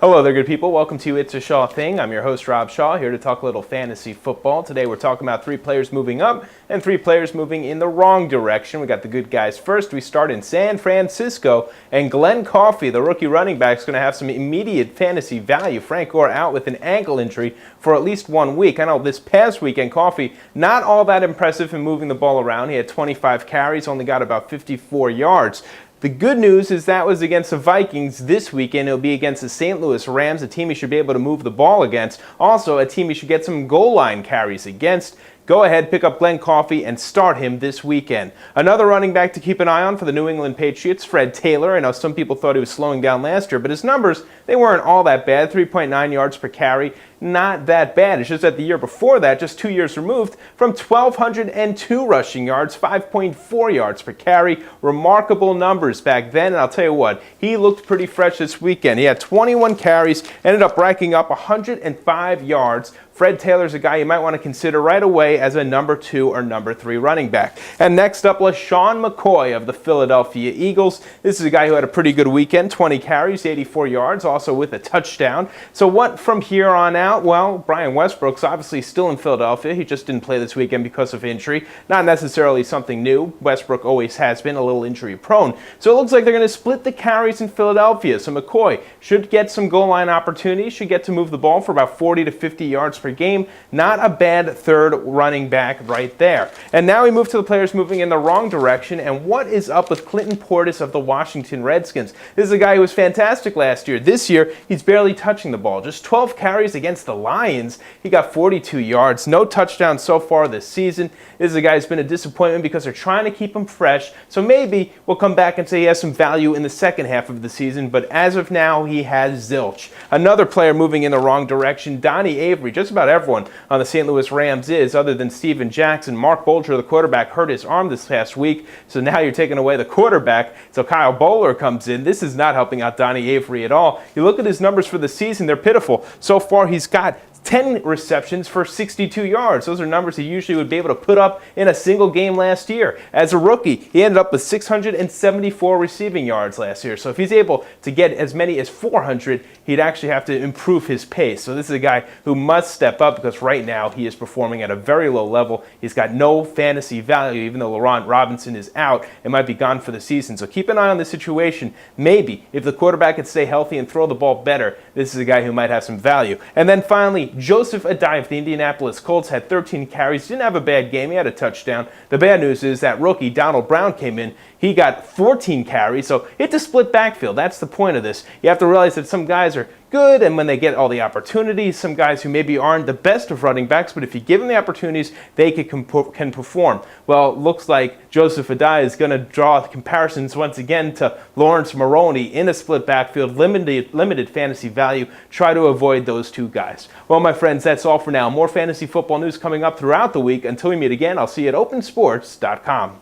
Hello there, good people. Welcome to It's a Shaw Thing. I'm your host, Rob Shaw, here to talk a little fantasy football. Today we're talking about 3 players moving up and 3 players moving in the wrong direction. We got the good guys first. We start in San Francisco, and Glenn Coffey, the rookie running back, is going to have some immediate fantasy value. Frank Gore out with an ankle injury for at least 1 week. I know this past weekend, Coffey, not all that impressive in moving the ball around. He had 25 carries, only got about 54 yards. The good news is that was against the Vikings. This weekend it'll be against the St. Louis Rams, a team you should be able to move the ball against. Also, a team you should get some goal line carries against. Go ahead, pick up Glenn Coffey and start him this weekend. Another running back to keep an eye on for the New England Patriots, Fred Taylor. I know some people thought he was slowing down last year, but his numbers, they weren't all that bad. 3.9 yards per carry, not that bad. It's just that the year before that, just 2 years removed, from 1,202 rushing yards, 5.4 yards per carry. Remarkable numbers back then, and I'll tell you what, he looked pretty fresh this weekend. He had 21 carries, ended up racking up 105 yards. Fred Taylor's a guy you might want to consider right away as a number 2 or number 3 running back. And next up, LaShawn McCoy of the Philadelphia Eagles. This is a guy who had a pretty good weekend, 20 carries, 84 yards, also with a touchdown. So what from here on out? Well, Brian Westbrook's obviously still in Philadelphia. He just didn't play this weekend because of injury. Not necessarily something new. Westbrook always has been a little injury prone. So it looks like they're going to split the carries in Philadelphia. So McCoy should get some goal line opportunities, should get to move the ball for about 40 to 50 yards per game. Not a bad third running back right there. And now we move to the players moving in the wrong direction. And what is up with Clinton Portis of the Washington Redskins? This is a guy who was fantastic last year. This year, he's barely touching the ball. Just 12 carries against the Lions. He got 42 yards. No touchdowns so far this season. This is a guy who's been a disappointment because they're trying to keep him fresh. So maybe we'll come back and say he has some value in the second half of the season. But as of now, he has zilch. Another player moving in the wrong direction, Donnie Avery. Just about everyone on the St. Louis Rams is, other than Steven Jackson. Mark Bolger, the quarterback, hurt his arm this past week, so now you're taking away the quarterback. So Kyle Bowler comes in. This is not helping out Donnie Avery at all. You look at his numbers for the season, they're pitiful. So far, he's got 10 receptions for 62 yards. Those are numbers he usually would be able to put up in a single game last year. As a rookie, he ended up with 674 receiving yards last year. So if he's able to get as many as 400, he'd actually have to improve his pace. So this is a guy who must step up because right now he is performing at a very low level. He's got no fantasy value, even though Laurent Robinson is out and might be gone for the season. So keep an eye on the situation. Maybe if the quarterback could stay healthy and throw the ball better, this is a guy who might have some value. And then finally, Joseph Adai of the Indianapolis Colts had 13 carries, didn't have a bad game, he had a touchdown. The bad news is that rookie Donald Brown came in, he got 14 carries, so it's a split backfield. That's the point of this. You have to realize that some guys are good, and when they get all the opportunities, some guys who maybe aren't the best of running backs, but if you give them the opportunities, they can perform. Well, it looks like Joseph Adai is going to draw comparisons once again to Lawrence Maroney in a split backfield, limited fantasy value. Try to avoid those two guys. Well, my friends, that's all for now. More fantasy football news coming up throughout the week. Until we meet again, I'll see you at opensports.com.